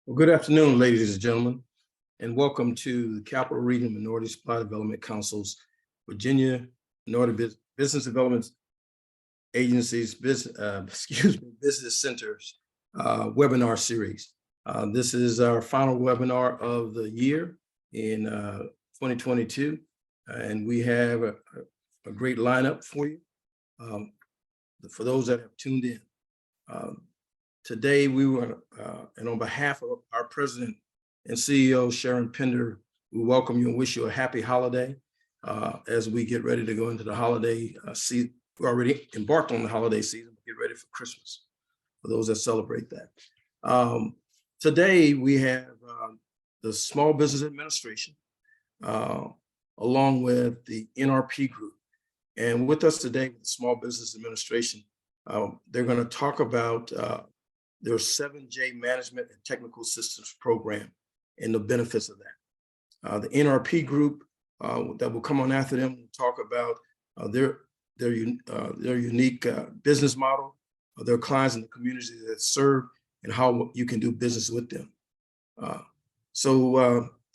Well, good afternoon, ladies and gentlemen, and welcome to the Capital Region Minority Supply Development Council's Virginia Minority Business Development Agency's Business Center's webinar series. This is our final webinar of the year in 2022, and we have a great lineup for you. For those that have tuned in. Today, we were, and on behalf of our President and CEO, Sharon Pender, we welcome you and wish you a happy holiday as we get ready to go into the holiday season. We're already embarked on the holiday season, get ready for Christmas, for those that celebrate that. Today, we have the Small Business Administration, along with the NRP Group. And with us today, the Small Business Administration, they're going to talk about their 7J Management and Technical Systems Program and the benefits of that. The NRP Group that will come on after them will talk about their unique business model, their clients and the communities that serve, and how you can do business with them.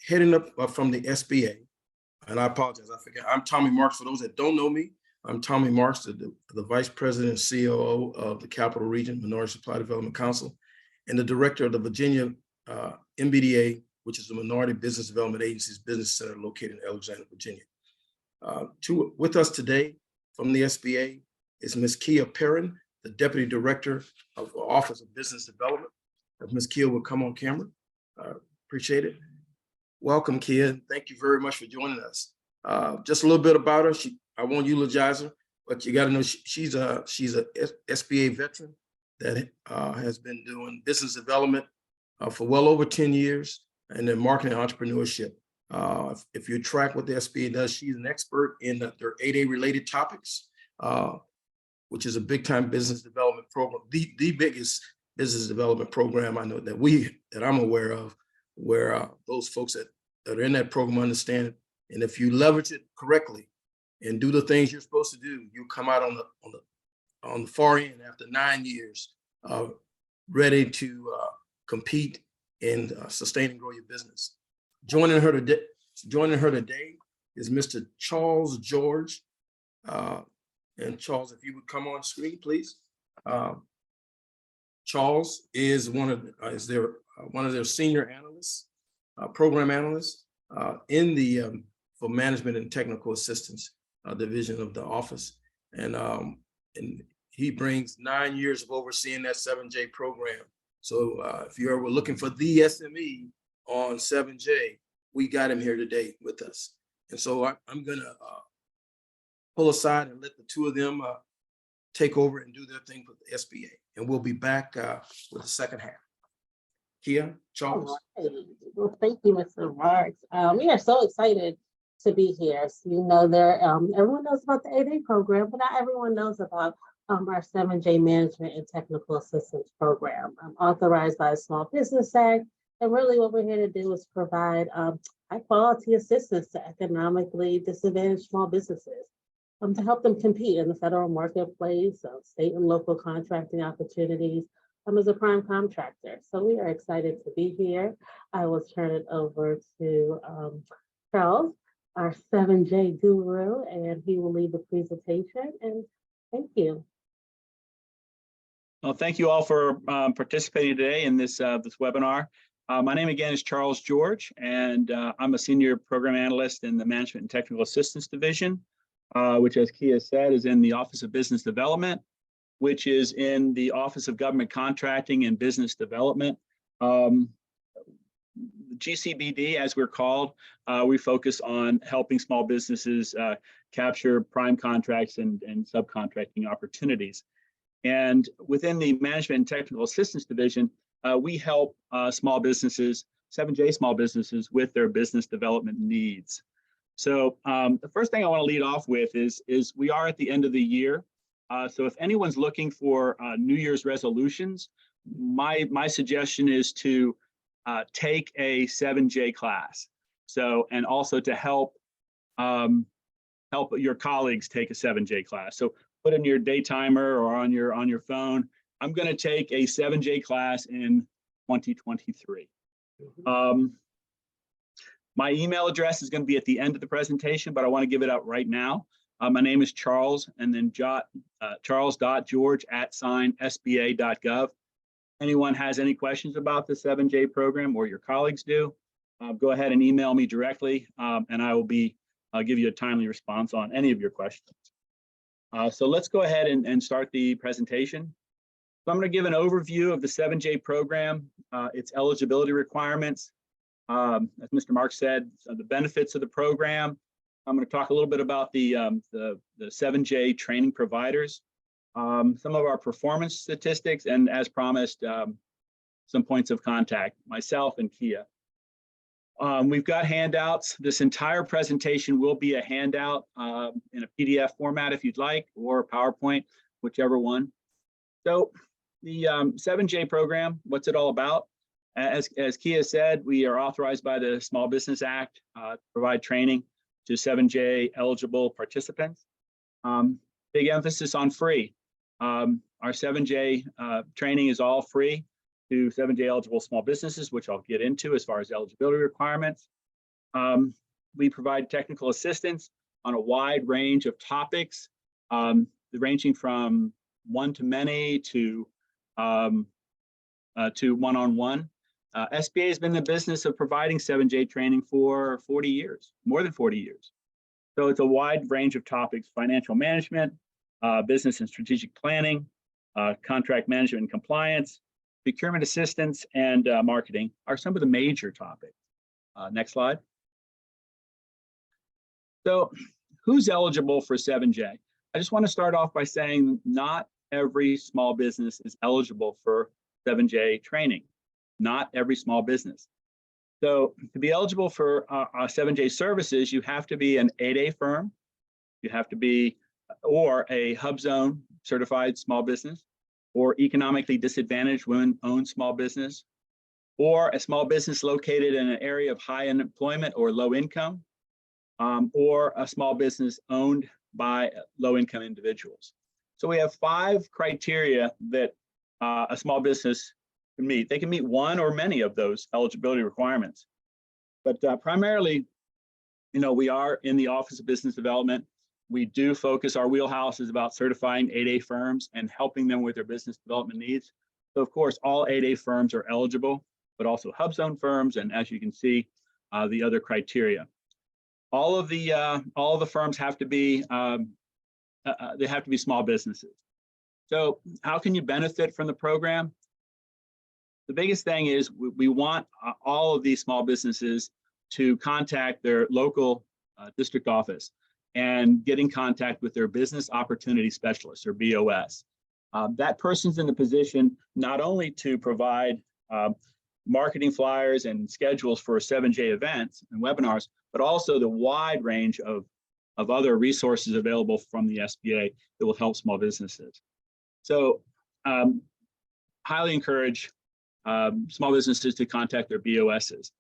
Heading up from the SBA, and I apologize, I forgot, I'm Tommy Marks. For those that don't know me, I'm Tommy Marks, the Vice President and COO of the Capital Region Minority Supply Development Council, and the Director of the Virginia MBDA, which is the Minority Business Development Agency's Business Center located in Alexandria, Virginia. With us today from the SBA is Ms. Kia Perrin, the Deputy Director of the Office of Business Development. If Ms. Kia will come on camera, appreciate it. Welcome, Kia. Thank you very much for joining us. Just a little bit about her. I won't eulogize her, but you got to know she's a SBA veteran that has been doing business development for well over 10 years, and then marketing and entrepreneurship. If you track what the SBA does, she's an expert in their 8A related topics, which is a big time business development program, the biggest business development program I know that I'm aware of, where those folks that are in that program understand it. And if you leverage it correctly and do the things you're supposed to do, you'll come out on the far end after 9 years, ready to compete and sustain and grow your business. Joining her today is Mr. Charles George. And Charles, if you would come on screen, please. Charles is one of their senior analysts, program analysts in the for management and technical assistance division of the office, and he brings 9 years of overseeing that 7J program. So if you were looking for the SME on 7J, we got him here today with us. And so I'm gonna pull aside and let the two of them take over and do their thing for the SBA, and we'll be back with the second half. Kia, Charles. Well, thank you, Mr. Marks. We are so excited to be here. So, you know, everyone knows about the 8A program, but not everyone knows about our 7J Management and Technical Assistance Program, authorized by the Small Business Act. And really what we're here to do is provide high quality assistance to economically disadvantaged small businesses to help them compete in the federal marketplace, state and local contracting opportunities, as a prime contractor. So we are excited to be here. I will turn it over to Charles, our 7J guru, and he will lead the presentation. And thank you. Well, thank you all for participating today in this webinar. My name again is Charles George, and I'm a senior program analyst in the Management and Technical Assistance Division, which, as Kia said, is in the Office of Business Development, which is in the Office of Government Contracting and Business Development. GCBD, as we're called, we focus on helping small businesses capture prime contracts and subcontracting opportunities. And within the Management and Technical Assistance Division, we help small businesses, 7J small businesses, with their business development needs. So the first thing I want to lead off with is we are at the end of the year. So if anyone's looking for New Year's resolutions, my suggestion is to take a 7J class. So, and also to help your colleagues take a 7J class. So put in your day timer or on your phone, I'm going to take a 7J class in 2023. My email address is going to be at the end of the presentation, but I want to give it out right now. My name is Charles, and then charles.george@sba.gov. Anyone has any questions about the 7J program, or your colleagues do, go ahead and email me directly, and I'll give you a timely response on any of your questions. So let's go ahead and start the presentation. So I'm going to give an overview of the 7J program, its eligibility requirements. As Mr. Marks said, the benefits of the program. I'm going to talk a little bit about the 7J training providers, some of our performance statistics, and as promised, some points of contact, myself and Kia. We've got handouts. This entire presentation will be a handout in a PDF format if you'd like, or PowerPoint, whichever one. So the 7J program, what's it all about? As Kia said, we are authorized by the Small Business Act to provide training to 7J eligible participants. Big emphasis on free. Our 7J training is all free to 7J eligible small businesses, which I'll get into as far as eligibility requirements. We provide technical assistance on a wide range of topics, ranging from one-to-many to one-on-one. SBA has been in the business of providing 7J training for 40 years, more than 40 years. So it's a wide range of topics: financial management, business and strategic planning, contract management and compliance, procurement assistance, and marketing are some of the major topics. Next slide. So who's eligible for 7J? I just want to start off by saying not every small business is eligible for 7J training. Not every small business. So to be eligible for 7J services, you have to be an 8A firm. You have to be, or a HubZone certified small business, or economically disadvantaged women-owned small business, or a small business located in an area of high unemployment or low income, or a small business owned by low-income individuals. So we have 5 criteria that a small business can meet. They can meet one or many of those eligibility requirements. But primarily, we are in the Office of Business Development. We do focus, our wheelhouse is about certifying 8A firms and helping them with their business development needs. So of course, all 8A firms are eligible, but also HubZone firms, and as you can see, the other criteria. All of the firms have to be they have to be small businesses. So how can you benefit from the program? The biggest thing is we want all of these small businesses to contact their local district office and get in contact with their business opportunity specialist, or BOS. That person's in the position not only to provide marketing flyers and schedules for 7J events and webinars, but also the wide range of other resources available from the SBA that will help small businesses. So highly encourage small businesses to contact their BOSs.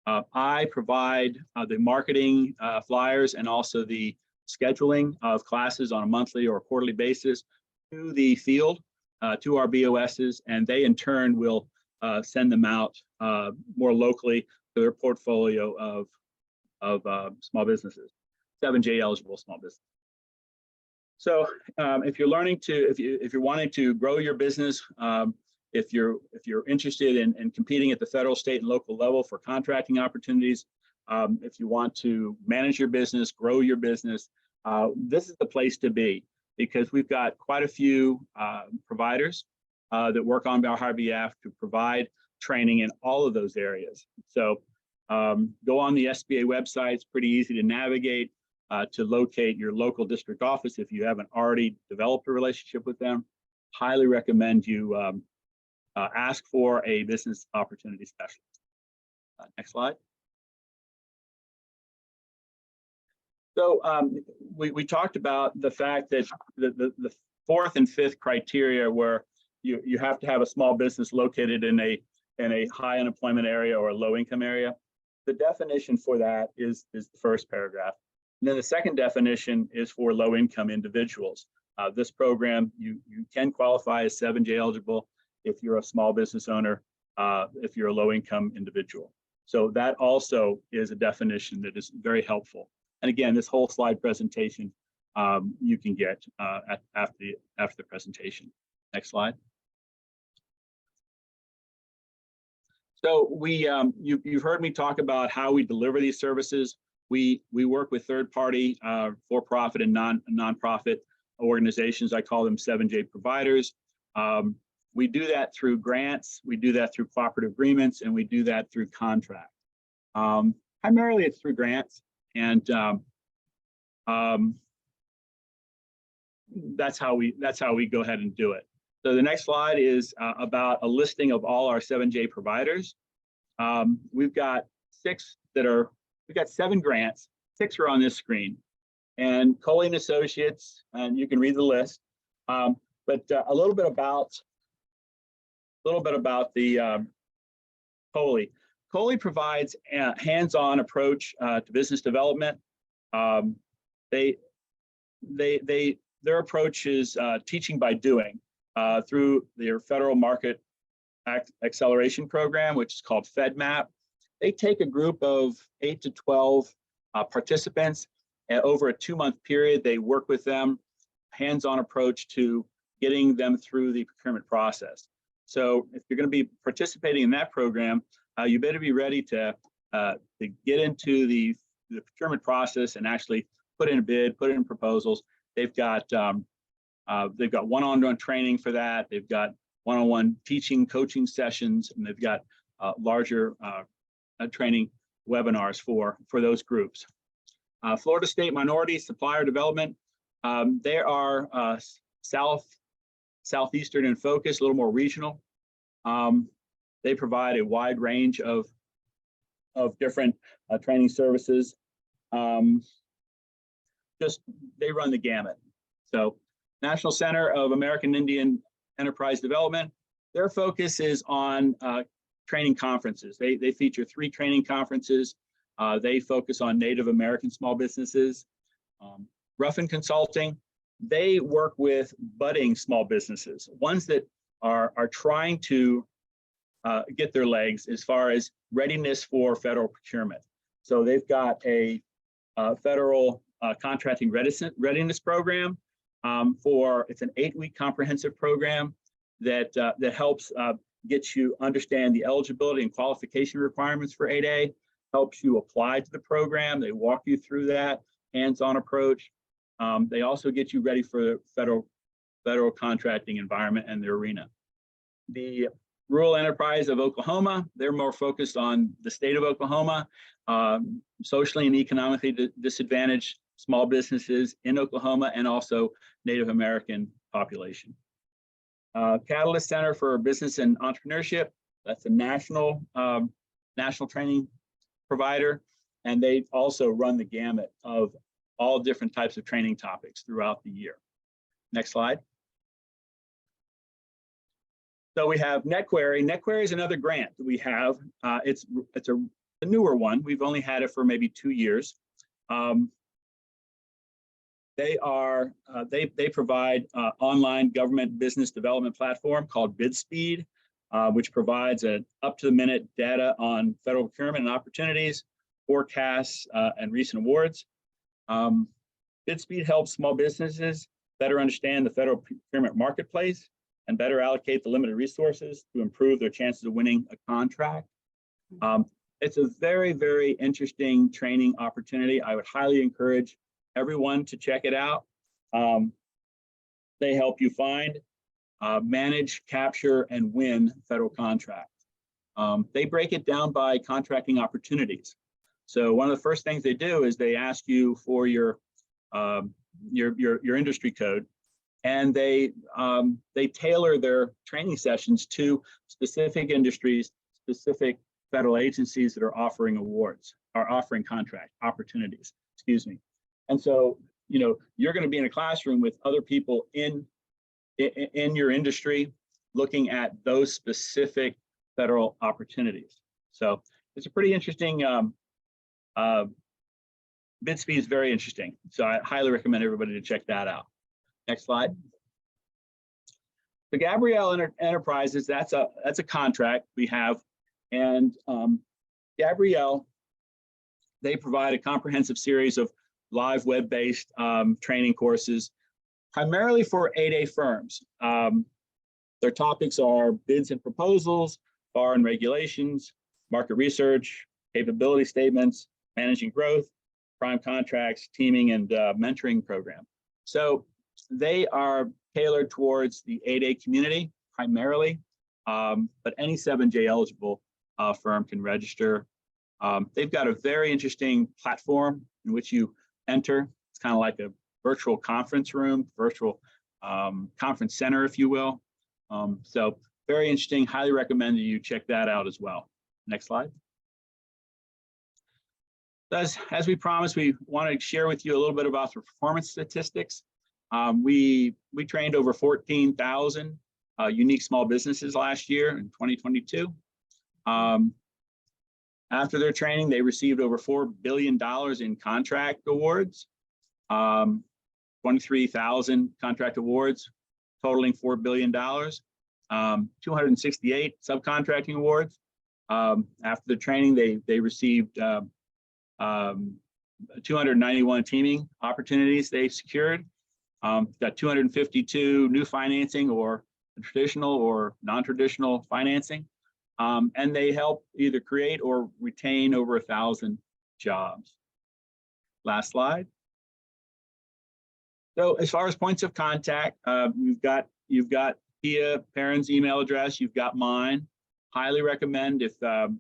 I provide the marketing flyers and also the scheduling of classes on a monthly or quarterly basis to the field, to our BOSs, and they in turn will send them out more locally to their portfolio of small businesses, 7J eligible small business. So if you're wanting to grow your business, if you're interested in competing at the federal, state, and local level for contracting opportunities, if you want to manage your business, grow your business, this is the place to be, because we've got quite a few providers that work on our behalf to provide training in all of those areas. So go on the SBA website. It's pretty easy to navigate to locate your local district office if you haven't already developed a relationship with them. Highly recommend you ask for a business opportunity specialist. Next slide. So we talked about the fact that the 4th and 5th criteria, where you have to have a small business located in a high unemployment area or a low income area. The definition for that is the first paragraph. And then the second definition is for low income individuals. This program, you can qualify as 7J eligible if you're a small business owner, if you're a low income individual. So that also is a definition that is very helpful. And again, this whole slide presentation you can get after the presentation. Next slide. So you've heard me talk about how we deliver these services. We work with third-party, for-profit and non-profit organizations. I call them 7J providers. We do that through grants, we do that through cooperative agreements, and we do that through contract. Primarily, it's through grants, and that's how we go ahead and do it. So the next slide is about a listing of all our 7J providers. We've got 7 grants, 6 are on this screen, and Coley & Associates, and you can read the list. But a little bit about the Coley. Coley provides a hands-on approach to business development. Their approach is teaching by doing through their Federal Market Acceleration Program, which is called FedMap. They take a group of 8 to 12 participants, and over a 2-month period, they work with them, hands-on approach to getting them through the procurement process. So if you're going to be participating in that program, you better be ready to get into the procurement process and actually put in a bid, put in proposals. They've got one-on-one training for that. They've got one-on-one teaching, coaching sessions, and they've got larger training webinars for those groups. Florida State Minority Supplier Development. They are southeastern in focus, a little more regional. They provide a wide range of different training services. They run the gamut. So National Center of American Indian Enterprise Development, their focus is on training conferences. They feature 3 training conferences. They focus on Native American small businesses. Ruffin Consulting, they work with budding small businesses, ones that are trying to get their legs as far as readiness for federal procurement. So they've got a federal contracting readiness program it's an 8-week comprehensive program that helps get you understand the eligibility and qualification requirements for 8A, helps you apply to the program. They walk you through that hands-on approach. They also get you ready for the federal contracting environment and their arena. The Rural Enterprise of Oklahoma, they're more focused on the state of Oklahoma, socially and economically disadvantaged small businesses in Oklahoma, and also Native American population. Catalyst Center for Business and Entrepreneurship, that's a national training provider, and they also run the gamut of all different types of training topics throughout the year. Next slide. So we have NetQuery. NetQuery is another grant that we have. It's a newer one. We've only had it for maybe 2 years. They provide online government business development platform called BidSpeed, which provides an up-to-the-minute data on federal procurement and opportunities, forecasts, and recent awards. BidSpeed helps small businesses better understand the federal procurement marketplace and better allocate the limited resources to improve their chances of winning a contract. It's a very, very interesting training opportunity. I would highly encourage everyone to check it out. They help you find, manage, capture, and win federal contracts. They break it down by contracting opportunities. So one of the first things they do is they ask you for your industry code, and they tailor their training sessions to specific industries, specific federal agencies that are offering awards, or offering contract opportunities, excuse me. And so, you're going to be in a classroom with other people in your industry looking at those specific federal opportunities. So it's a pretty interesting, BidSpeed is very interesting. So I highly recommend everybody to check that out. Next slide. The Gabrielle Enterprises, that's a contract we have, and Gabrielle, they provide a comprehensive series of live web-based training courses, primarily for 8A firms. Their topics are bids and proposals, bar and regulations, market research, capability statements, managing growth, prime contracts, teaming, and mentoring program. So they are tailored towards the 8A community primarily, but any 7J eligible firm can register. They've got a very interesting platform in which you enter. It's kind of like a virtual conference room, virtual conference center, if you will. So very interesting. Highly recommend that you check that out as well. Next slide. As we promised, we want to share with you a little bit about the performance statistics. We trained over 14,000 unique small businesses last year in 2022. After their training, they received over $4 billion in contract awards, 23,000 contract awards, totaling $4 billion, 268 subcontracting awards. After the training, they received 291 teaming opportunities they secured. Got 252 new financing or traditional or non-traditional financing. And they help either create or retain over 1,000 jobs. Last slide. So as far as points of contact, you've got Pia Perrin's email address, you've got mine. Highly recommend if have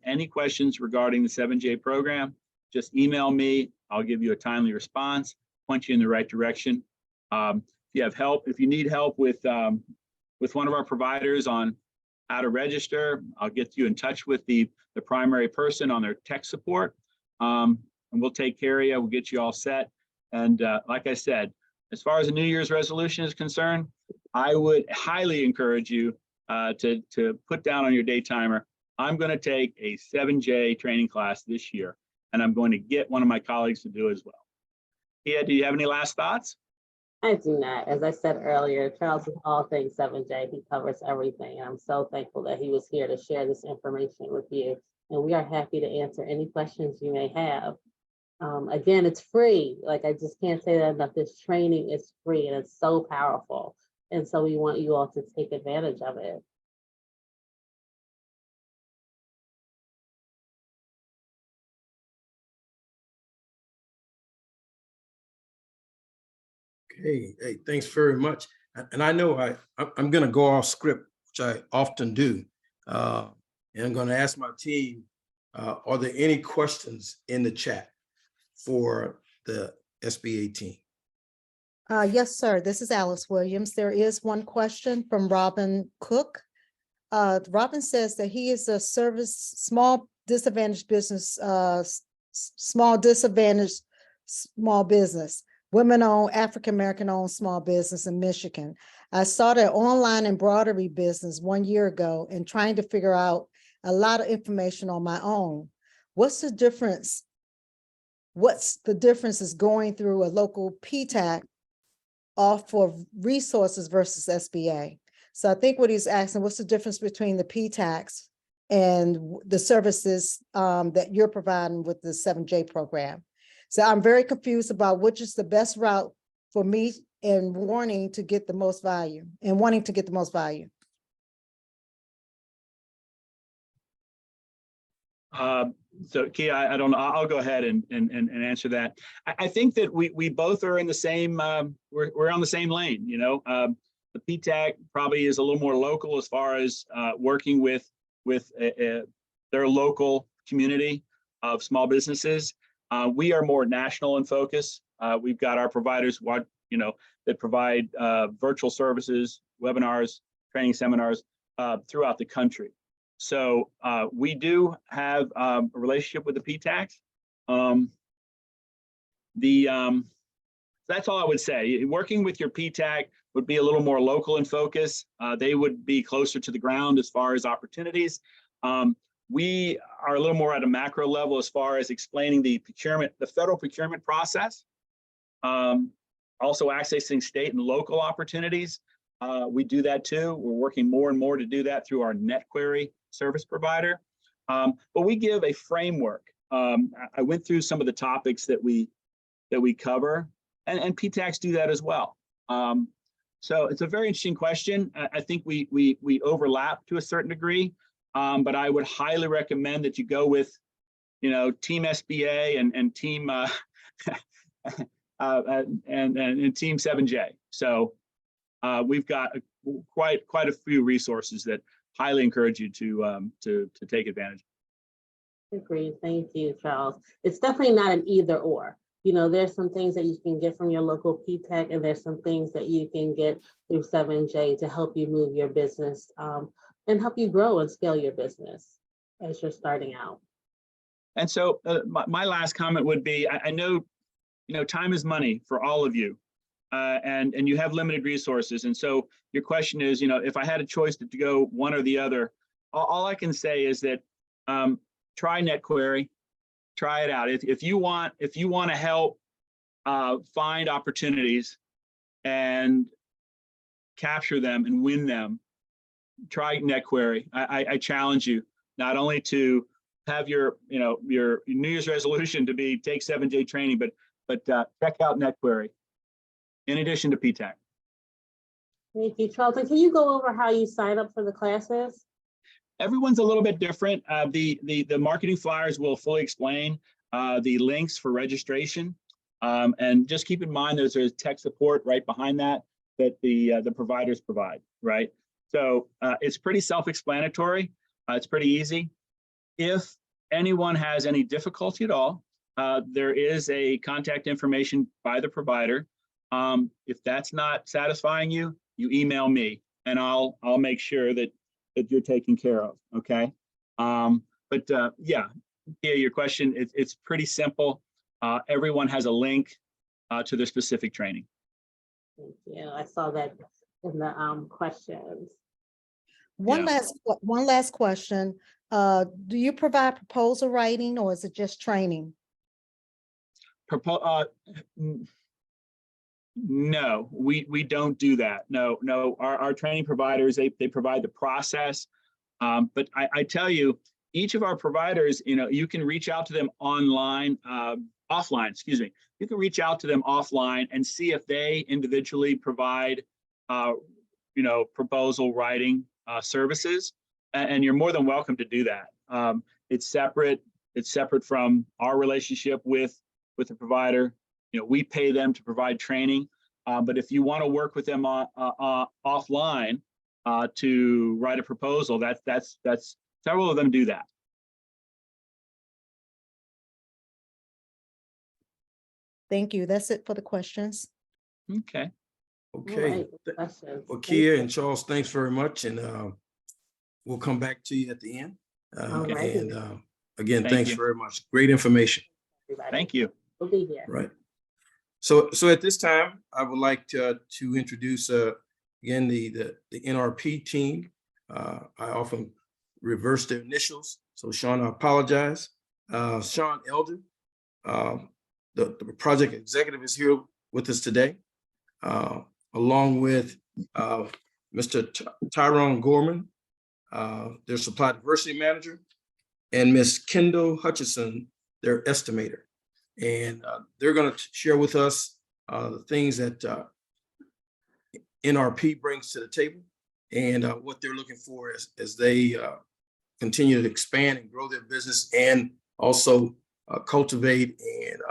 any questions regarding the 7J program, just email me. I'll give you a timely response, point you in the right direction. If you have help, if you need help with one of our providers on how to register, I'll get you in touch with the primary person on their tech support, and we'll take care of you. We'll get you all set. And like I said, as far as a New Year's resolution is concerned, I would highly encourage you to put down on your day timer, I'm going to take a 7J training class this year, and I'm going to get one of my colleagues to do as well. Pia, do you have any last thoughts? I do not. As I said earlier, Charles is all things 7J. He covers everything. I'm so thankful that he was here to share this information with you. And we are happy to answer any questions you may have. Again, it's free. Like, I just can't say that enough. This training is free and it's so powerful. And so we want you all to take advantage of it. Okay, hey, thanks very much. And I know I'm going to go off script, which I often do. And I'm going to ask my team, are there any questions in the chat for the SBA team? Yes, sir. This is Alice Williams. There is one question from Robin Cook. Robin says that he is a small disadvantaged business, women-owned, African-American-owned small business in Michigan. I started an online embroidery business 1 year ago and trying to figure out a lot of information on my own. What's the difference? What's the difference is going through a local PTAC off for resources versus SBA? So I think what he's asking, what's the difference between the PTACs and the services that you're providing with the 7J program? So I'm very confused about which is the best route for me in wanting to get the most value. So Kia, I don't know. I'll go ahead and answer that. I think that we both are in the same. We're on the same lane. You know, the PTAC probably is a little more local as far as working with their local community of small businesses. We are more national in focus. We've got our providers, that provide virtual services, webinars, training seminars throughout the country. So we do have a relationship with the PTACs. That's all I would say. Working with your PTAC would be a little more local in focus. They would be closer to the ground as far as opportunities. We are a little more at a macro level as far as explaining the federal procurement process. Also accessing state and local opportunities. We do that too. We're working more and more to do that through our NetQuery service provider. But we give a framework. I went through some of the topics that we cover, and PTACs do that as well. So it's a very interesting question. I think we overlap to a certain degree, but I would highly recommend that you go with, Team SBA and Team and Team 7J. So we've got quite a few resources that highly encourage you to take advantage. Agreed. Thank you, Charles. It's definitely not an either or. There's some things that you can get from your local PTAC, and there's some things that you can get through 7J to help you move your business and help you grow and scale your business as you're starting out. And so my last comment would be, I know, time is money for all of you, and you have limited resources. And so your question is, if I had a choice to go one or the other, all I can say is that try NetQuery. Try it out. If you want to help find opportunities and capture them and win them, try NetQuery. I challenge you not only to have your New Year's resolution to take 7J training, but check out NetQuery in addition to PTAC. Thank you, Charles. And can you go over how you sign up for the classes? Everyone's a little bit different. The marketing flyers will fully explain the links for registration. And just keep in mind there's tech support right behind that the providers provide, right? So it's pretty self-explanatory. It's pretty easy. If anyone has any difficulty at all, there is a contact information by the provider. If that's not satisfying you, you email me and I'll make sure that you're taken care of, okay? Yeah, your question, it's pretty simple. Everyone has a link to their specific training. Thank you. I saw that in the questions. One last question. Do you provide proposal writing or is it just training? No, we don't do that. No, our training providers, they provide the process. But I tell you, each of our providers, you can reach out to them offline, you can reach out to them offline and see if they individually provide, proposal writing services, and you're more than welcome to do that. It's separate from our relationship with the provider. We pay them to provide training, but if you want to work with them offline to write a proposal, that's several of them do that. Thank you. That's it for the questions. Okay. Okay. Right, questions. Well, Kia and Charles, thanks very much. And we'll come back to you at the end. Alrighty. And again, Thank thanks you. very much. Great information. Everybody. Thank you. We'll be here. Right. So at this time, I would like to introduce again the NRP team. I often reverse their initials. So Sean, I apologize. Sean Elder, the project executive, is here with us today, along with Mr. Tyrone Gorman, their supply diversity manager, and Ms. Kendall Hutchison, their estimator. And they're going to share with us the things that NRP brings to the table and what they're looking for as they continue to expand and grow their business and also cultivate and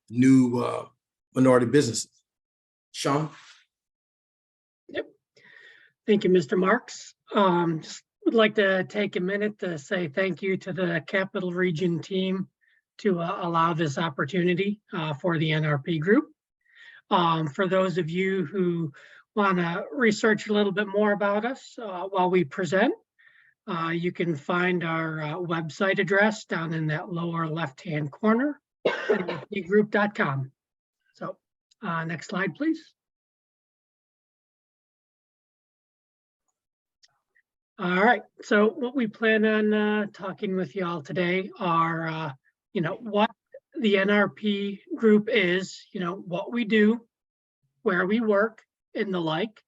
new minority businesses. Sean? Yep. Thank you, Mr. Marks. Just would like to take a minute to say thank you to the Capital Region team to allow this opportunity for the NRP Group. For those of you who want to research a little bit more about us while we present, you can find our website address down in that lower left-hand corner, nrpgroup.com. So next slide, please. All right, so what we plan on talking with you all today are, what the NRP Group is, what we do, where we work, and the like.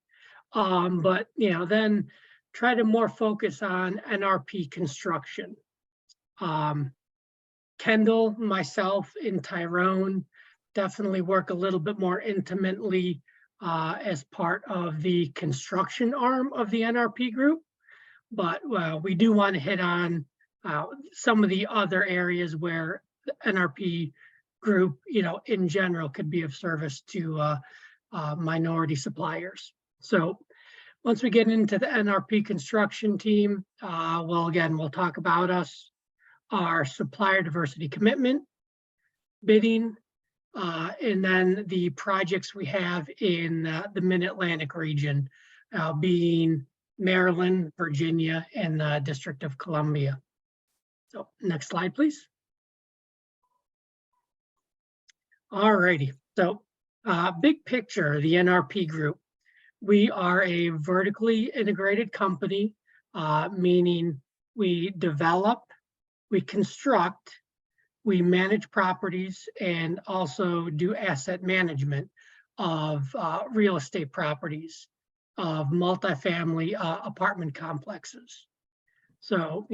But, then try to more focus on NRP construction. Kendall, myself, and Tyrone definitely work a little bit more intimately as part of the construction arm of the NRP group. But we do want to hit on some of the other areas where the NRP group, in general, could be of service to minority suppliers. So once we get into the NRP construction team, we'll talk about us, our supplier diversity commitment, bidding, and then the projects we have in the Mid-Atlantic region, being Maryland, Virginia, and the District of Columbia. So next slide, please. All righty. So big picture, the NRP group. We are a vertically integrated company, meaning we develop, we construct, we manage properties, and also do asset management of real estate properties, of multifamily apartment complexes. So,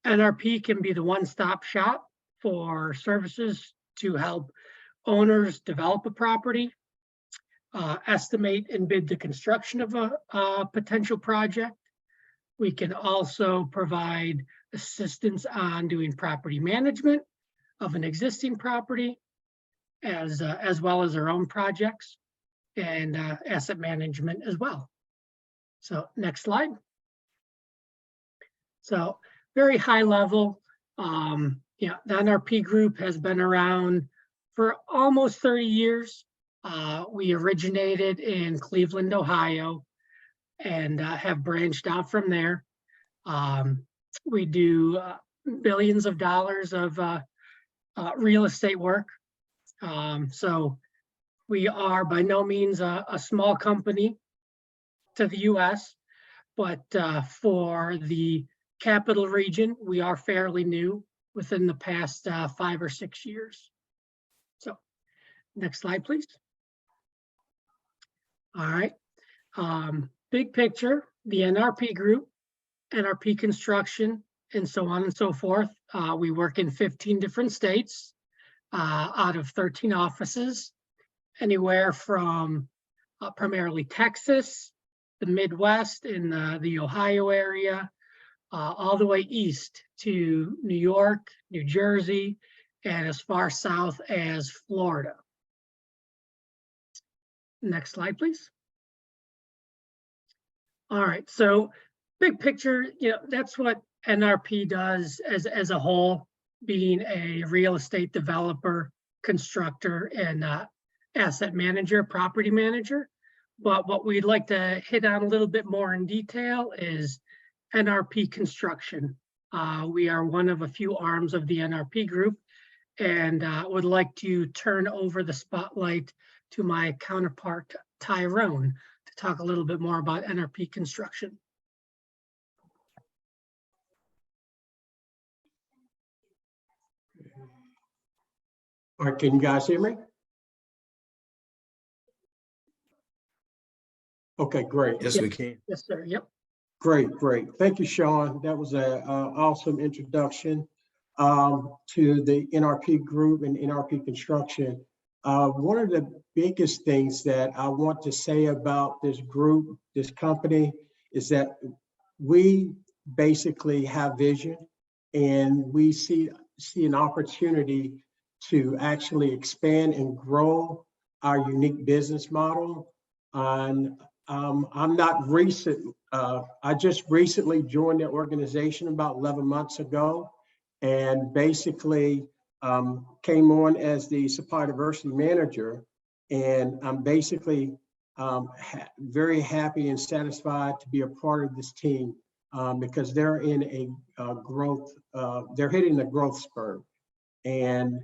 NRP can be the one-stop shop for services to help owners develop a property, estimate and bid the construction of a potential project. We can also provide assistance on doing property management of an existing property, as well as our own projects, and asset management as well. So next slide. So very high level, the NRP group has been around for almost 30 years. We originated in Cleveland, Ohio, and have branched out from there. We do billions of dollars of real estate work. So we are by no means a small company to the US, but for the capital region, we are fairly new within the past 5 or 6 years. So next slide, please. All right. Big picture, the NRP group, NRP construction, and so on and so forth. We work in 15 different states out of 13 offices, anywhere from primarily Texas, the Midwest, in the Ohio area, all the way east to New York, New Jersey, and as far south as Florida. Next slide, please. All right, so big picture, that's what NRP does as a whole, being a real estate developer, constructor, and asset manager, property manager. But what we'd like to hit on a little bit more in detail is NRP construction. We are one of a few arms of the NRP group, and would like to turn over the spotlight to my counterpart, Tyrone, to talk a little bit more about NRP construction. All right, can you guys hear me? Okay, great. Yes, we can. Yes, sir. Yep. Great. Thank you, Sean. That was an awesome introduction to the NRP group and NRP construction. One of the biggest things that I want to say about this group, this company, is that we basically have vision, and we see an opportunity to actually expand and grow our unique business model. And I'm not recent. I just recently joined the organization about 11 months ago, and basically came on as the supplier diversity manager. And I'm basically very happy and satisfied to be a part of this team because they're in a growth, they're hitting the growth spurt. And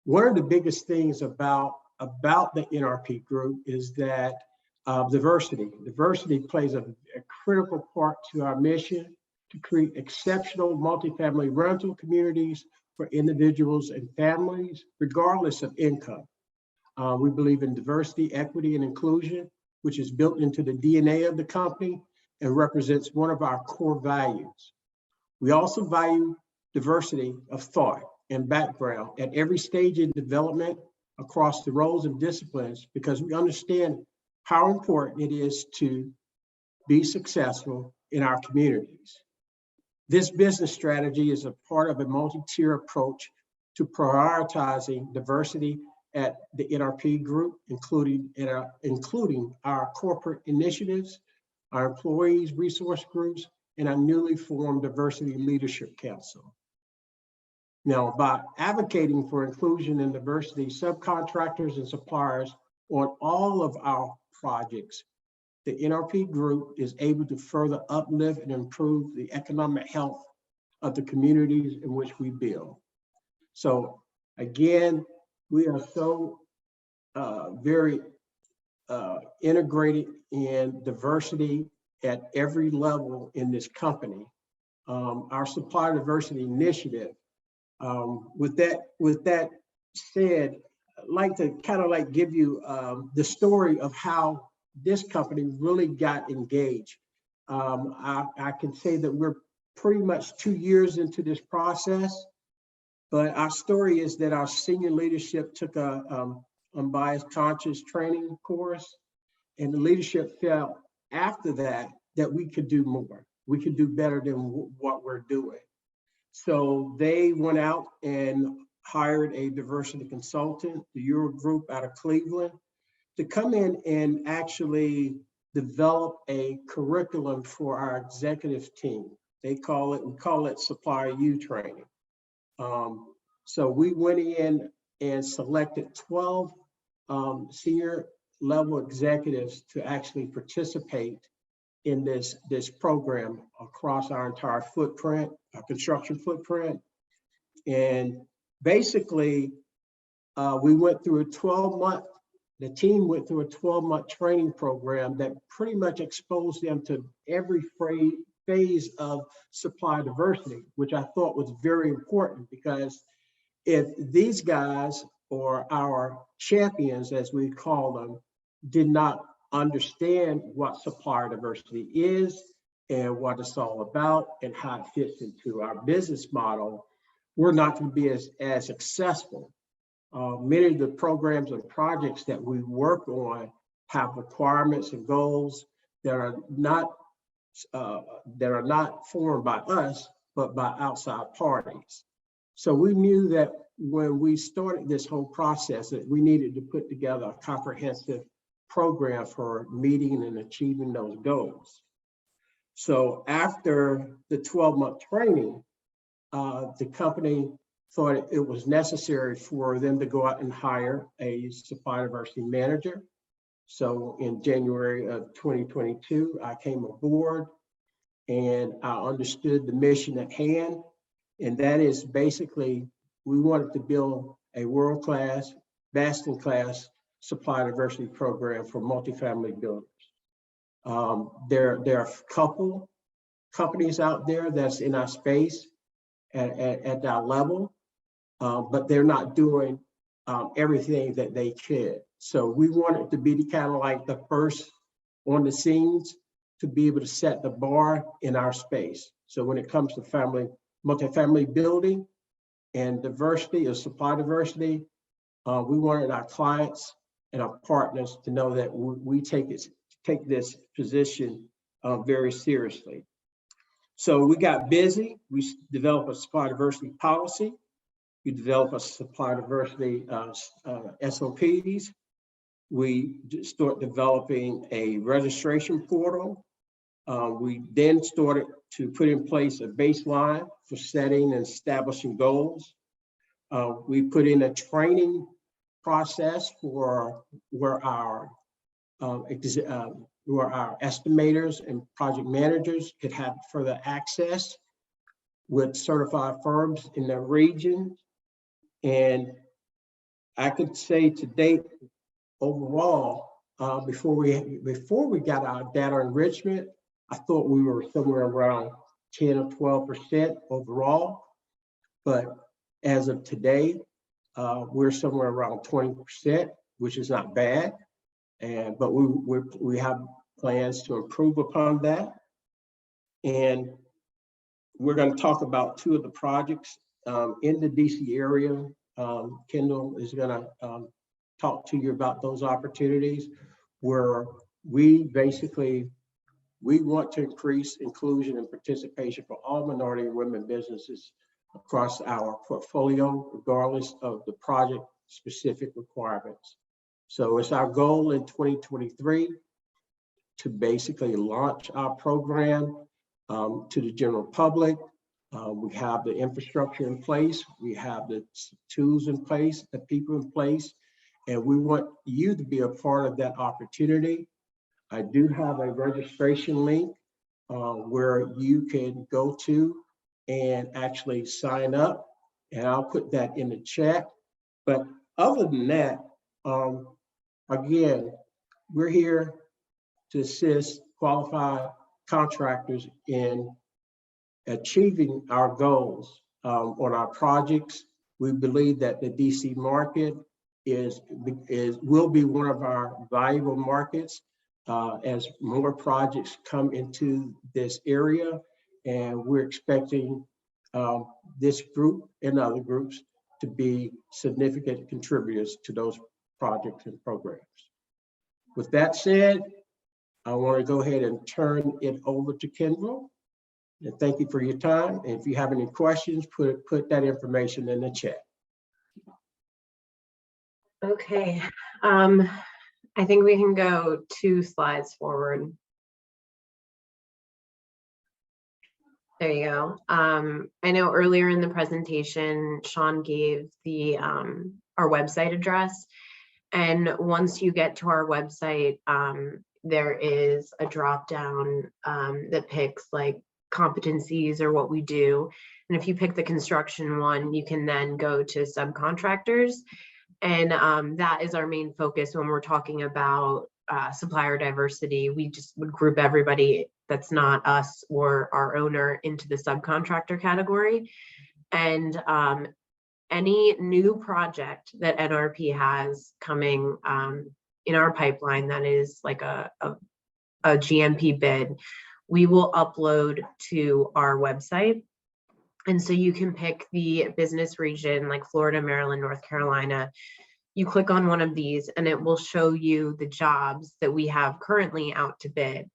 one of the biggest things about the NRP group is that diversity. Diversity plays a critical part to our mission to create exceptional multifamily rental communities for individuals and families, regardless of income. We believe in diversity, equity, and inclusion, which is built into the DNA of the company and represents one of our core values. We also value diversity of thought and background at every stage in development across the roles and disciplines, because we understand how important it is to be successful in our communities. This business strategy is a part of a multi-tier approach to prioritizing diversity at the NRP Group, including our corporate initiatives, our employees resource groups, and our newly formed Diversity Leadership Council. Now, by advocating for inclusion and diversity, subcontractors and suppliers on all of our projects, the NRP Group is able to further uplift and improve the economic health of the communities in which we build. So again, we are so very integrated in diversity at every level in this company. Our supplier diversity initiative, with that said, I'd like to kind of like give you the story of how this company really got engaged. I can say that we're pretty much 2 years into this process, but our story is that our senior leadership took a unbiased conscious training course, and the leadership felt after that we could do more. We could do better than what we're doing. So they went out and hired a diversity consultant, the Euro Group out of Cleveland, to come in and actually develop a curriculum for our executive team. We call it Supplier U training. So we went in and selected 12 senior level executives to actually participate in this program across our entire footprint, our construction footprint. And basically, we went through the team went through a 12-month training program that pretty much exposed them to every phase of supply diversity, which I thought was very important, because if these guys, or our champions as we call them, did not understand what supplier diversity is and what it's all about and how it fits into our business model, we're not going to be as successful. Many of the programs and projects that we work on have requirements and goals that are not formed by us, but by outside parties. So we knew that when we started this whole process that we needed to put together a comprehensive program for meeting and achieving those goals. So after the 12-month training, the company thought it was necessary for them to go out and hire a supply diversity manager. So in January of 2022, I came aboard and I understood the mission at hand. And that is basically, we wanted to build a world-class, best-in-class supply diversity program for multifamily builders. There are a couple companies out there that's in our space at that level, but they're not doing everything that they could. So we wanted to be kind of like the first on the scenes to be able to set the bar in our space. So when it comes to multifamily building and diversity or supply diversity, we wanted our clients and our partners to know that we take this position very seriously. So we got busy. We developed a supply diversity policy. We developed a supply diversity SOPs. We start developing a registration portal. We then started to put in place a baseline for setting and establishing goals. We put in a training process for where our estimators and project managers could have further access with certified firms in their region. And I could say to date, overall, before we got our data enrichment, I thought we were somewhere around 10 or 12% overall. But as of today, we're somewhere around 20%, which is not bad. But we have plans to improve upon that. And we're going to talk about two of the projects in the DC area. Kendall is going to talk to you about those opportunities where we want to increase inclusion and participation for all minority and women businesses across our portfolio, regardless of the project specific requirements. So it's our goal in 2023 to basically launch our program to the general public. We have the infrastructure in place, we have the tools in place, the people in place, and we want you to be a part of that opportunity. I do have a registration link where you can go to and actually sign up, and I'll put that in the chat. But other than that, again, we're here to assist qualified contractors in achieving our goals on our projects. We believe that the DC market will be one of our valuable markets as more projects come into this area, and we're expecting this group and other groups to be significant contributors to those projects and programs. With that said, I want to go ahead and turn it over to Kendall. And thank you for your time. And if you have any questions, put that information in the chat. Okay, I think we can go 2 slides forward. There you go. I know earlier in the presentation, Sean gave the our website address. And once you get to our website, there is a drop down that picks like competencies or what we do. And if you pick the construction one, you can then go to subcontractors. And that is our main focus when we're talking about supplier diversity. We just would group everybody that's not us or our owner into the subcontractor category. And any new project that NRP has coming in our pipeline that is like a GMP bid, we will upload to our website. And so you can pick the business region like Florida, Maryland, North Carolina. You click on one of these and it will show you the jobs that we have currently out to bid.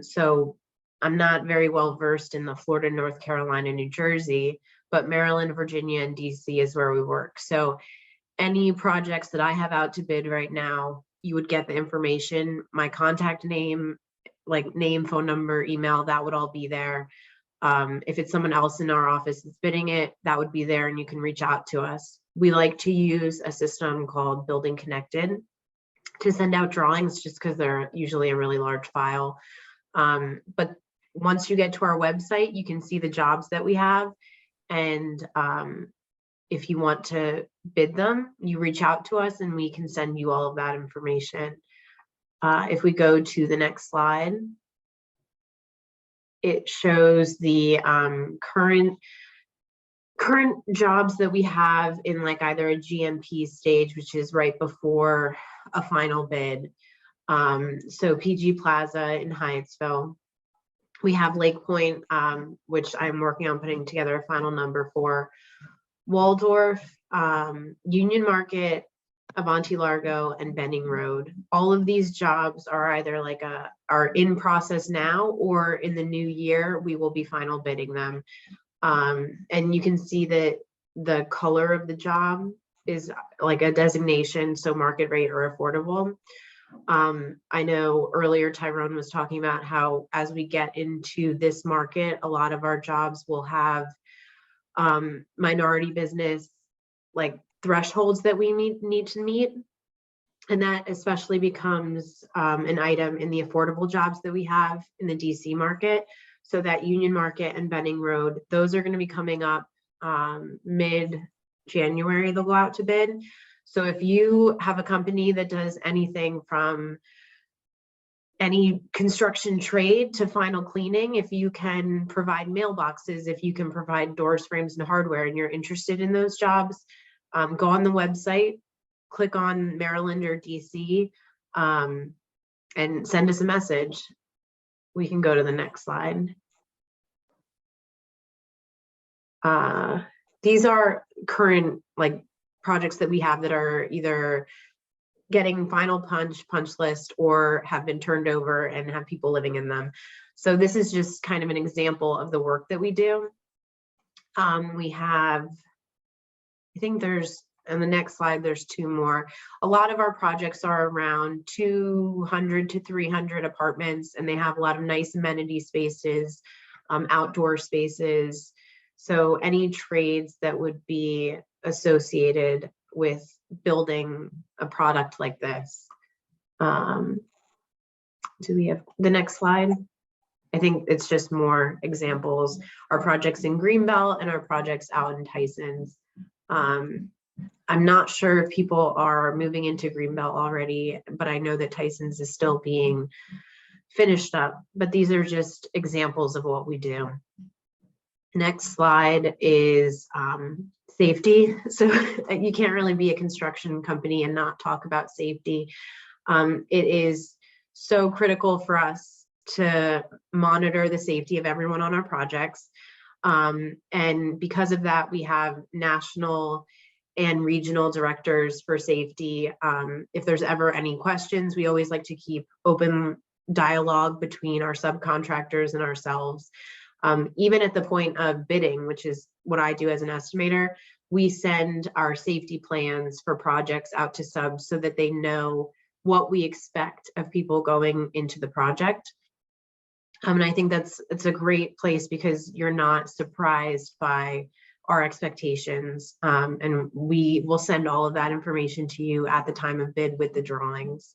So I'm not very well versed in the Florida, North Carolina, New Jersey, but Maryland, Virginia, and DC is where we work. So any projects that I have out to bid right now, you would get the information, my contact name, like name, phone number, email, that would all be there. If it's someone else in our office that's bidding it, that would be there and you can reach out to us. We like to use a system called Building Connected to send out drawings just because they're usually a really large file. But once you get to our website, you can see the jobs that we have. And if you want to bid them, you reach out to us and we can send you all of that information. If we go to the next slide, it shows the current jobs that we have in like either a GMP stage, which is right before a final bid. So PG Plaza in Hyattsville. We have Lake Point, which I'm working on putting together a final number for. Waldorf, Union Market, Avanti Largo, and Benning Road. All of these jobs are either like are in process now, or in the new year we will be final bidding them. And you can see that the color of the job is like a designation, so market rate or affordable. I know earlier Tyrone was talking about how as we get into this market, a lot of our jobs will have minority business like thresholds that we need to meet. And that especially becomes an item in the affordable jobs that we have in the DC market. So that Union Market and Benning Road, those are going to be coming up mid-January, they'll go out to bid. So if you have a company that does anything from any construction trade to final cleaning, if you can provide mailboxes, if you can provide doors, frames, and hardware, and you're interested in those jobs, go on the website, click on Maryland or DC, and send us a message. We can go to the next slide. These are current like projects that we have that are either getting final punch list or have been turned over and have people living in them. So this is just kind of an example of the work that we do. We have, I think there's, on the next slide, there's 2 more. A lot of our projects are around 200 to 300 apartments, and they have a lot of nice amenity spaces, outdoor spaces. So any trades that would be associated with building a product like this. Do we have the next slide? I think it's just more examples. Our projects in Greenbelt and our projects out in Tyson's. I'm not sure if people are moving into Greenbelt already, but I know that Tyson's is still being finished up. But these are just examples of what we do. Next slide is safety. So you can't really be a construction company and not talk about safety. It is so critical for us to monitor the safety of everyone on our projects. And because of that, we have national and regional directors for safety. If there's ever any questions, we always like to keep open dialogue between our subcontractors and ourselves. Even at the point of bidding, which is what I do as an estimator, we send our safety plans for projects out to subs so that they know what we expect of people going into the project. And I think it's a great place because you're not surprised by our expectations. And we will send all of that information to you at the time of bid with the drawings.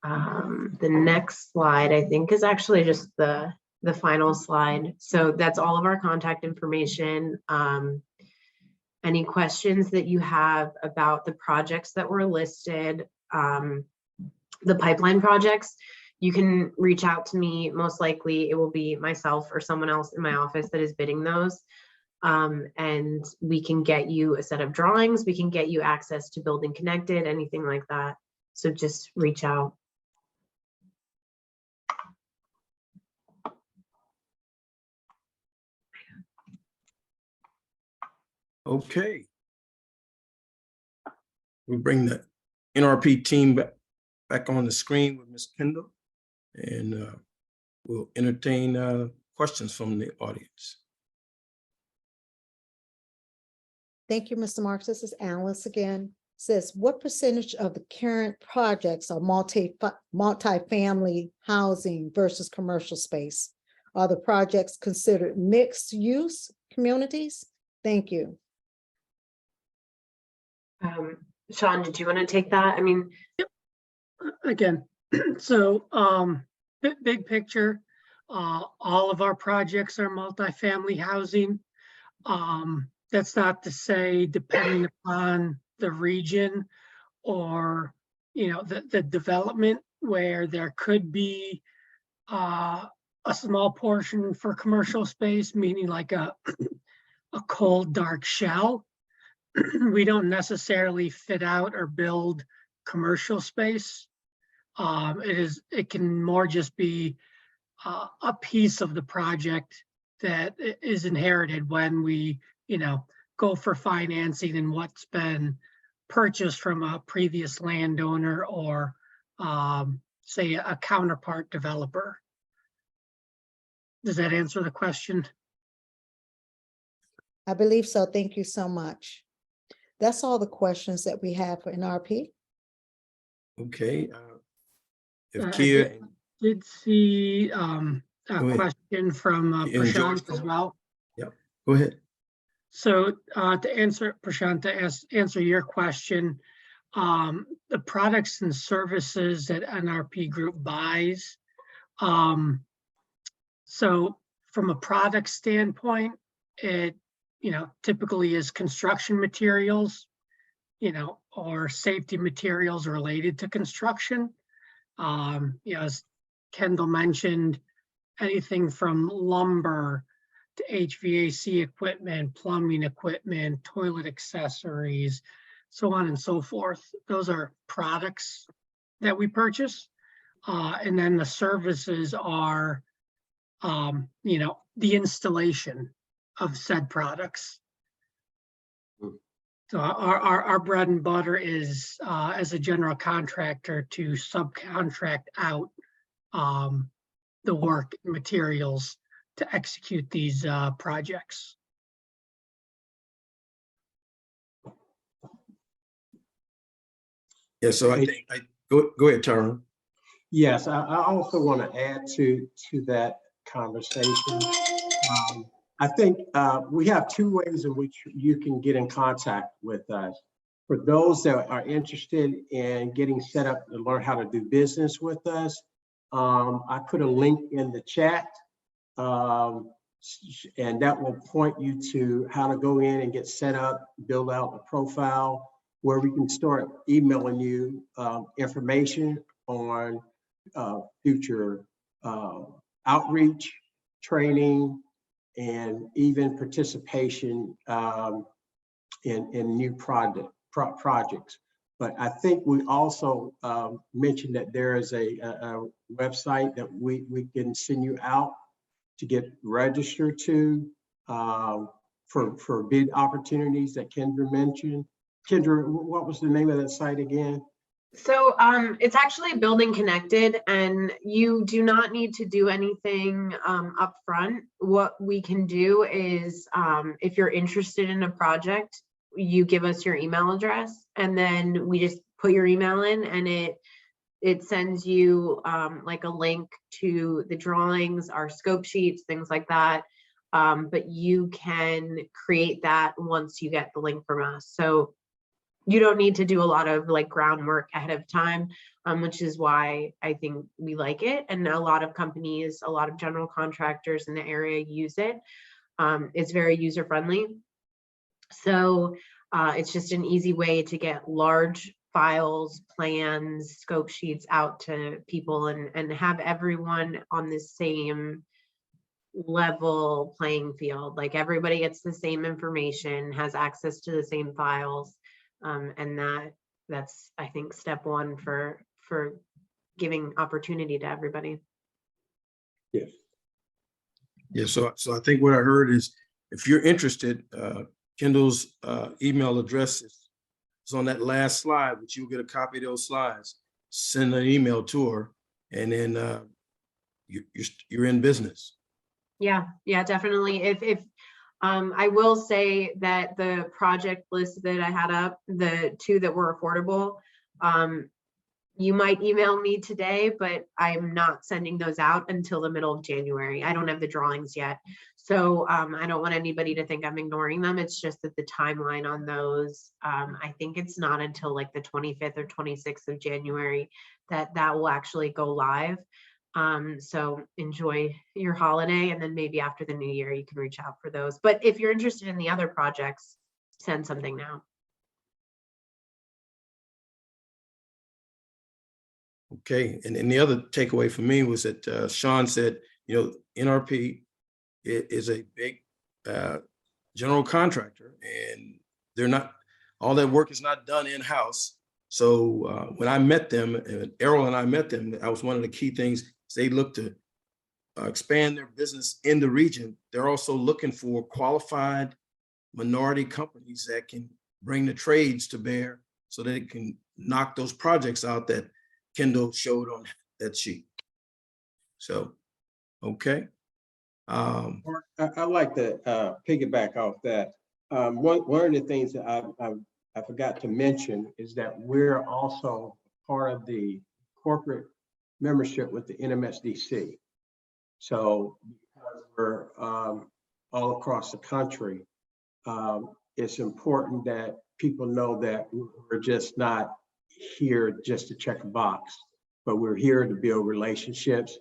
The next slide, I think, is actually just the final slide. So that's all of our contact information. Any questions that you have about the projects that were listed, the pipeline projects, you can reach out to me. Most likely it will be myself or someone else in my office that is bidding those. And we can get you a set of drawings. We can get you access to Building Connected, anything like that. So just reach out. Okay. We bring the NRP team back on the screen with Ms. Kendall, and we'll entertain questions from the audience. Thank you, Mr. Marks. This is Alice again. Says, what percentage of the current projects are multi-family housing versus commercial space? Are the projects considered mixed use communities? Thank you. Sean, did you want to take that? I mean, Again, so big picture, all of our projects are multifamily housing. That's not to say, depending upon the region or the development, where there could be a small portion for commercial space, meaning like a cold dark shell. We don't necessarily fit out or build commercial space. It can more just be a piece of the project that is inherited when we go for financing and what's been purchased from a previous landowner or say a counterpart developer. Does that answer the question? I believe so. Thank you so much. That's all the questions that we have for NRP. Okay. If I Kia did see a ahead. question from And George, Prashant as well. Yep, go ahead. So to answer, Prashant, to answer your question, the products and services that NRP Group buys. So from a product standpoint, it typically is construction materials, or safety materials related to construction. As Kendall mentioned, anything from lumber to HVAC equipment, plumbing equipment, toilet accessories, so on and so forth. Those are products that we purchase. And then the services are, the installation. of said products. Hmm. So our bread and butter is as a general contractor to subcontract out the work and materials to execute these projects. Yeah, so I think, go ahead, Tyrone. Yes, I also want to add to that conversation. I think we have two ways in which you can get in contact with us. For those that are interested in getting set up to learn how to do business with us, I put a link in the chat, and that will point you to how to go in and get set up, build out a profile, where we can start emailing you information on future outreach, training, and even participation in new projects. But I think we also mentioned that there is a website that we can send you out to get registered to for bid opportunities that Kendra mentioned. Kendra, what was the name of that site again? So it's actually Building Connected, and you do not need to do anything up front. What we can do is if you're interested in a project, you give us your email address, and then we just put your email in, and it sends you like a link to the drawings, our scope sheets, things like that. But you can create that once you get the link from us. So you don't need to do a lot of like groundwork ahead of time, which is why I think we like it. And a lot of companies, a lot of general contractors in the area use it. It's very user friendly. So it's just an easy way to get large files, plans, scope sheets out to people and have everyone on the same level playing field. Like everybody gets the same information, has access to the same files. And that's I think step one for giving opportunity to everybody. Yes. Yeah, so I think what I heard is if you're interested, Kendall's email address is on that last slide, which you'll get a copy of those slides. Send an email to her, and then you're in business. Yeah, definitely. If I will say that the project list that I had up, the two that were affordable, you might email me today, but I'm not sending those out until the middle of January. I don't have the drawings yet. So I don't want anybody to think I'm ignoring them. It's just that the timeline on those, I think it's not until like the 25th or 26th of January that will actually go live. So enjoy your holiday, and then maybe after the new year, you can reach out for those. But if you're interested in the other projects, send something now. Okay, and the other takeaway for me was that Sean said, NRP is a big general contractor, and they're not, all that work is not done in-house. So when I met them, and Errol and I met them, that was one of the key things. They look to expand their business in the region. They're also looking for qualified minority companies that can bring the trades to bear so that it can knock those projects out that Kendall showed on that sheet. So, okay. I like to piggyback off that. One of the things that I forgot to mention is that we're also part of the corporate membership with the NMSDC. So because we're all across the country, it's important that people know that we're just not here just to check a box, but we're here to build relationships.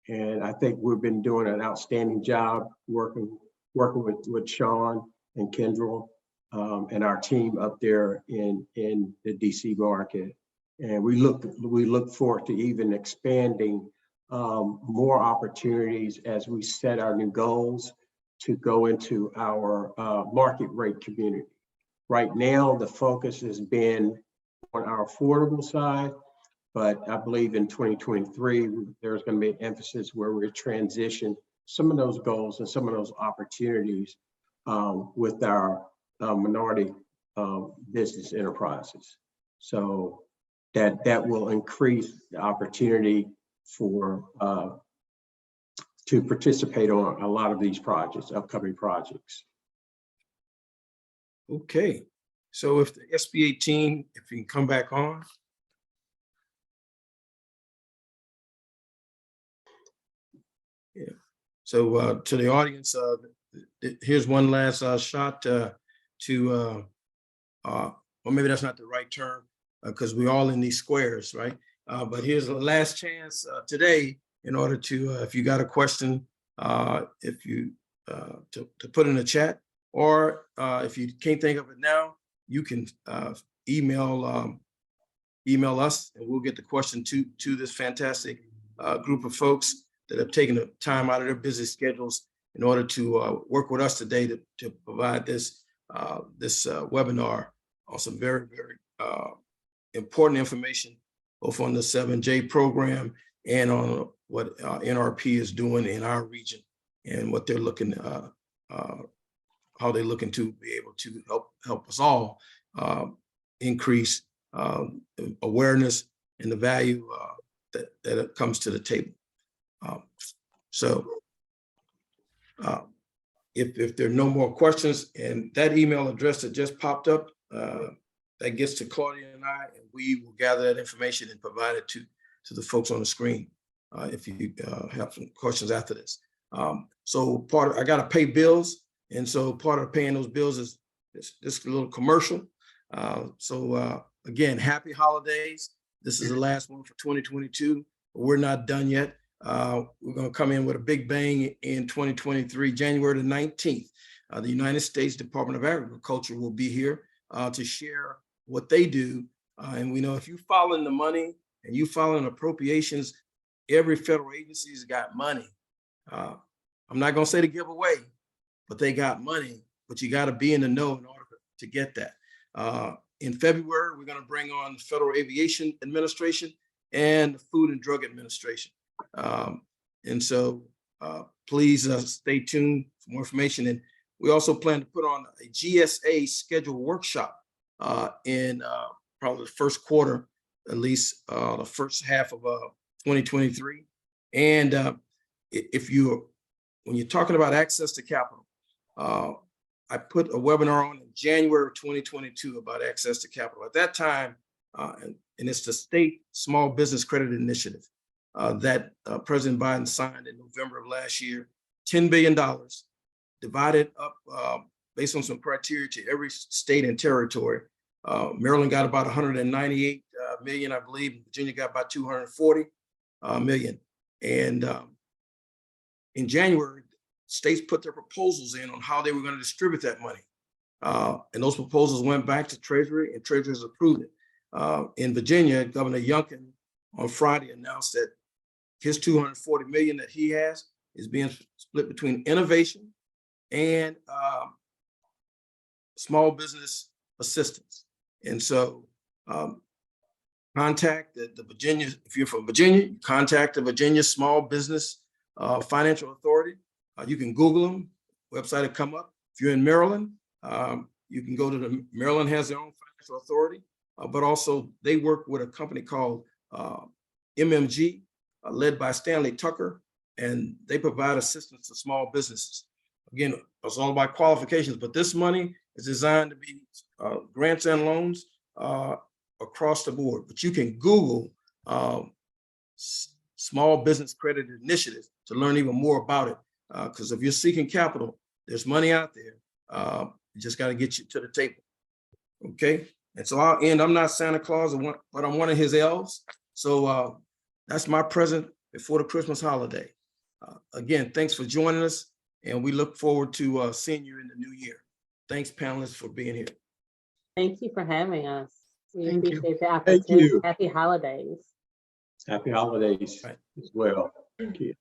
And I think we've been doing an outstanding job working with Sean and Kendra and our team up there in the DC market. And we look forward to even expanding more opportunities as we set our new goals to go into our market rate community. Right now, the focus has been on our affordable side, but I believe in 2023, there's going to be an emphasis where we transition some of those goals and some of those opportunities with our minority business enterprises. So that will increase the opportunity for to participate on a lot of these projects, upcoming projects. Okay, so if the SBA team, if you can come back on. Yeah, so to the audience, here's one last shot to, or maybe that's not the right term, because we're all in these squares, right? But here's the last chance today in order to, if you got a question, if you, to put in the chat, or if you can't think of it now, you can email us and we'll get the question to this fantastic group of folks that have taken the time out of their busy schedules in order to work with us today to provide this webinar on some very, very important information, both on the 7J program and on what NRP is doing in our region and what they're looking, how they're looking to be able to help us all increase awareness and the value that it comes to the table. If there are no more questions, and that email address that just popped up, that gets to Claudia and I, and we will gather that information and provide it to the folks on the screen if you have some questions after this. So I got to pay bills, and so part of paying those bills is this little commercial. Again, happy holidays. This is the last one for 2022, but we're not done yet. We're going to come in with a big bang in 2023, January the 19th. The United States Department of Agriculture will be here to share what they do. And we know if you follow in the money and you follow in appropriations, every federal agency's got money. I'm not going to say to give away, but they got money, but you got to be in the know in order to get that. In February, we're going to bring on the Federal Aviation Administration and the Food and Drug Administration. And so please stay tuned for more information. And we also plan to put on a GSA scheduled workshop in probably the first quarter, at least the first half of 2023. And when you're talking about access to capital, I put a webinar on in January of 2022 about access to capital. At that time, and it's the State Small Business Credit Initiative that President Biden signed in November of last year, $10 billion divided up based on some criteria to every state and territory. Maryland got about 198 million, I believe. Virginia got about 240 million. And in January, states put their proposals in on how they were going to distribute that money. And those proposals went back to Treasury, and Treasury has approved it. In Virginia, Governor Youngkin on Friday announced that his 240 million that he has is being split between innovation and small business assistance. And so contact the Virginia, if you're from Virginia, contact the Virginia Small Business Financial Authority. You can Google them, website will come up. If you're in Maryland, you can go to Maryland has their own financial authority, but also they work with a company called MMG, led by Stanley Tucker, and they provide assistance to small businesses. Again, it's all about qualifications, but this money is designed to be grants and loans across the board. But you can Google Small Business Credit Initiative to learn even more about it. Because if you're seeking capital, there's money out there. You just got to get you to the table. Okay. And so I'll end. I'm not Santa Claus, but I'm one of his elves. So that's my present before the Christmas holiday. Again, thanks for joining us. And we look forward to seeing you in the new year. Thanks, panelists, for being here. Thank you for having us. We Thank you. appreciate the Thank opportunity. you. Happy holidays. Happy holidays as well. Thank you.